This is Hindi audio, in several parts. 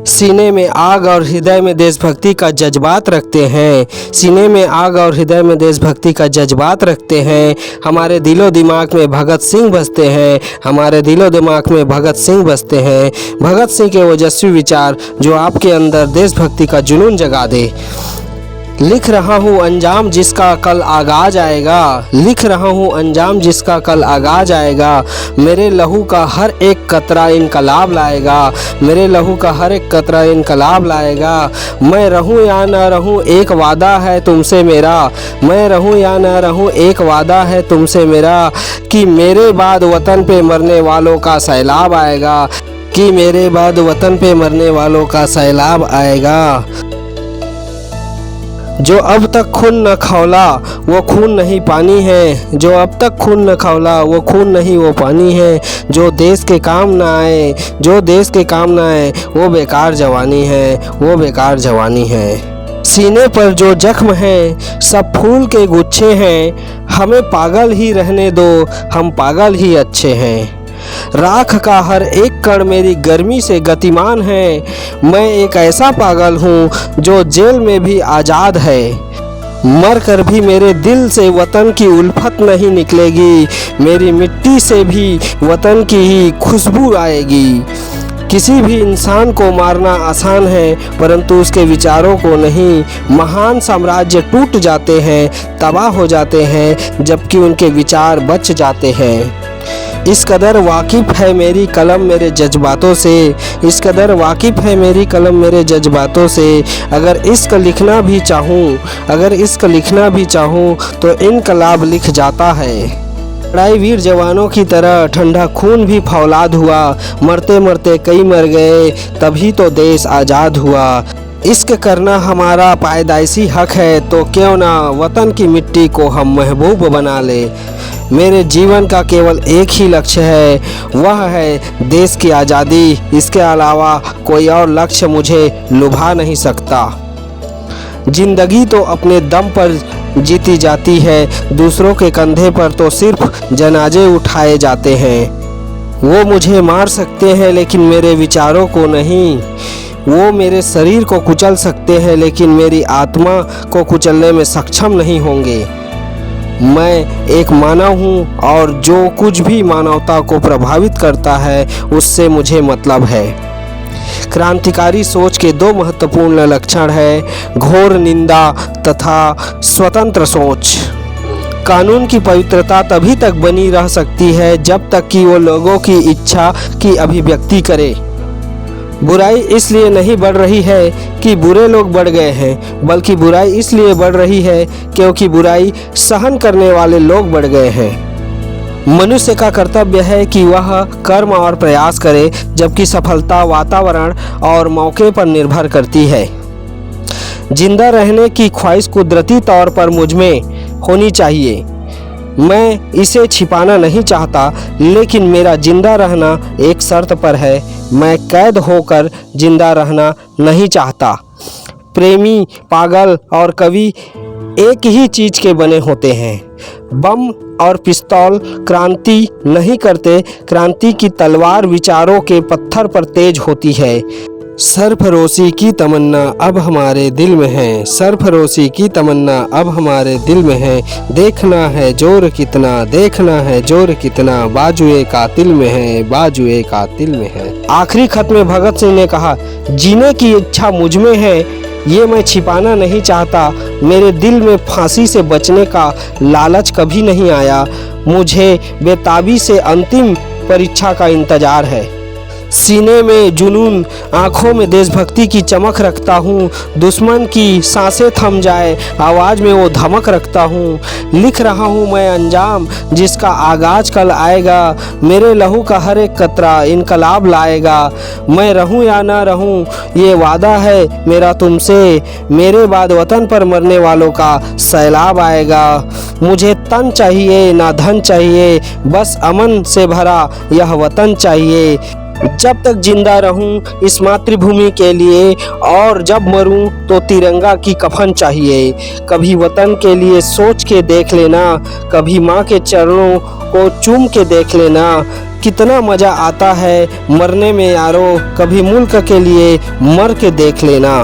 सीने में आग और हृदय में देशभक्ति का जज्बात रखते हैं। सीने में आग और हृदय में देशभक्ति का जज्बात रखते हैं। हमारे दिलो दिमाग में भगत सिंह बसते हैं। हमारे दिलो दिमाग में भगत सिंह बसते हैं। भगत सिंह के ओजस्वी विचार जो आपके अंदर देशभक्ति का जुनून जगा दे। लिख रहा हूँ अंजाम जिसका कल आगाज आएगा। लिख रहा हूँ अंजाम जिसका कल आगाज आएगा। मेरे लहू का हर एक कतरा इनकलाब लाएगा। मेरे लहू का हर एक कतरा इनकलाब लाएगा। मैं रहूँ या ना रहूँ एक वादा है तुमसे मेरा। मैं रहूँ या ना रहूँ एक वादा है तुमसे मेरा कि मेरे बाद वतन पे मरने वालों का सैलाब आएगा। कि मेरे बाद वतन पे मरने वालों का सैलाब आएगा। जो अब तक खून न खौला वो खून नहीं पानी है। जो अब तक खून न खौला वो खून नहीं वो पानी है। जो देश के काम ना आए, जो देश के काम ना आए वो बेकार जवानी है, वो बेकार जवानी है। सीने पर जो जख्म है सब फूल के गुच्छे हैं। हमें पागल ही रहने दो, हम पागल ही अच्छे हैं। राख का हर एक कण मेरी गर्मी से गतिमान है। मैं एक ऐसा पागल हूँ जो जेल में भी आज़ाद है। मर कर भी मेरे दिल से वतन की उल्फत नहीं निकलेगी। मेरी मिट्टी से भी वतन की ही खुशबू आएगी। किसी भी इंसान को मारना आसान है परंतु उसके विचारों को नहीं। महान साम्राज्य टूट जाते हैं, तबाह हो जाते हैं जबकि उनके विचार बच जाते हैं। इस कदर वाकिफ़ है मेरी कलम मेरे जज्बातों से। इस कदर वाकिफ़ है मेरी कलम मेरे जज्बातों से। अगर इश्क लिखना भी चाहूँ, अगर इश्क लिखना भी चाहूँ तो इनकलाब लिख जाता है। लड़ाई वीर जवानों की तरह ठंडा खून भी फौलाद हुआ। मरते मरते कई मर गए तभी तो देश आज़ाद हुआ। इश्क करना हमारा पायदाइशी हक है तो क्यों ना वतन की मिट्टी को हम महबूब बना ले। मेरे जीवन का केवल एक ही लक्ष्य है, वह है देश की आज़ादी। इसके अलावा कोई और लक्ष्य मुझे लुभा नहीं सकता। जिंदगी तो अपने दम पर जीती जाती है, दूसरों के कंधे पर तो सिर्फ जनाजे उठाए जाते हैं। वो मुझे मार सकते हैं लेकिन मेरे विचारों को नहीं। वो मेरे शरीर को कुचल सकते हैं लेकिन मेरी आत्मा को कुचलने में सक्षम नहीं होंगे। मैं एक मानव हूँ और जो कुछ भी मानवता को प्रभावित करता है उससे मुझे मतलब है। क्रांतिकारी सोच के दो महत्वपूर्ण लक्षण हैं, घोर निंदा तथा स्वतंत्र सोच। कानून की पवित्रता तभी तक बनी रह सकती है जब तक कि वो लोगों की इच्छा की अभिव्यक्ति करे। बुराई इसलिए नहीं बढ़ रही है कि बुरे लोग बढ़ गए हैं, बल्कि बुराई इसलिए बढ़ रही है क्योंकि बुराई सहन करने वाले लोग बढ़ गए हैं। मनुष्य का कर्तव्य है कि वह कर्म और प्रयास करे जबकि सफलता वातावरण और मौके पर निर्भर करती है। जिंदा रहने की ख्वाहिश कुदरती तौर पर मुझ में होनी चाहिए। मैं इसे छिपाना नहीं चाहता लेकिन मेरा जिंदा रहना एक शर्त पर है। मैं कैद होकर जिंदा रहना नहीं चाहता। प्रेमी, पागल और कवि एक ही चीज़ के बने होते हैं। बम और पिस्तौल क्रांति नहीं करते। क्रांति की तलवार विचारों के पत्थर पर तेज होती है। सरफरोशी की तमन्ना अब हमारे दिल में है। सरफरोशी की तमन्ना अब हमारे दिल में है। देखना है जोर कितना, देखना है जोर कितना, बाजुए कातिल में है, बाजुए कातिल में है। आखिरी खत में भगत सिंह ने कहा, जीने की इच्छा मुझ में है, ये मैं छिपाना नहीं चाहता। मेरे दिल में फांसी से बचने का लालच कभी नहीं आया। मुझे बेताबी से अंतिम परीक्षा का इंतजार है। सीने में जुनून, आँखों में देशभक्ति की चमक रखता हूँ। दुश्मन की सांसें थम जाए आवाज़ में वो धमक रखता हूँ। लिख रहा हूँ मैं अंजाम जिसका आगाज कल आएगा। मेरे लहू का हर एक कतरा इनकलाब लाएगा। मैं रहूँ या ना रहूँ ये वादा है मेरा तुमसे। मेरे बाद वतन पर मरने वालों का सैलाब आएगा। मुझे तन चाहिए ना धन चाहिए, बस अमन से भरा यह वतन चाहिए। जब तक जिंदा रहूं इस मातृभूमि के लिए और जब मरूं तो तिरंगा की कफन चाहिए। कभी वतन के लिए सोच के देख लेना, कभी माँ के चरणों को चूम के देख लेना। कितना मज़ा आता है मरने में यारो, कभी मुल्क के लिए मर के देख लेना।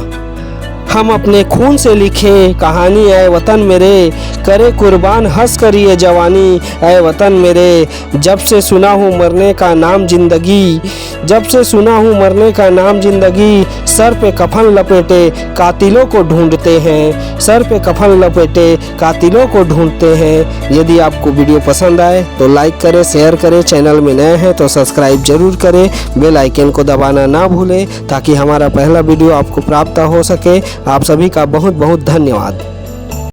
हम अपने खून से लिखे कहानी ऐ वतन मेरे, करे कुर्बान हंस कर ये जवानी ऐ वतन मेरे। जब से सुना हूँ मरने का नाम ज़िंदगी, जब से सुना हूँ मरने का नाम ज़िंदगी, सर पे कफन लपेटे कातिलों को ढूंढते हैं, सर पे कफन लपेटे कातिलों को ढूंढते हैं। यदि आपको वीडियो पसंद आए तो लाइक करें, शेयर करें, चैनल में नए हैं तो सब्सक्राइब जरूर करें, बेल आइकन को दबाना ना भूलें ताकि हमारा पहला वीडियो आपको प्राप्त हो सके। आप सभी का बहुत बहुत धन्यवाद।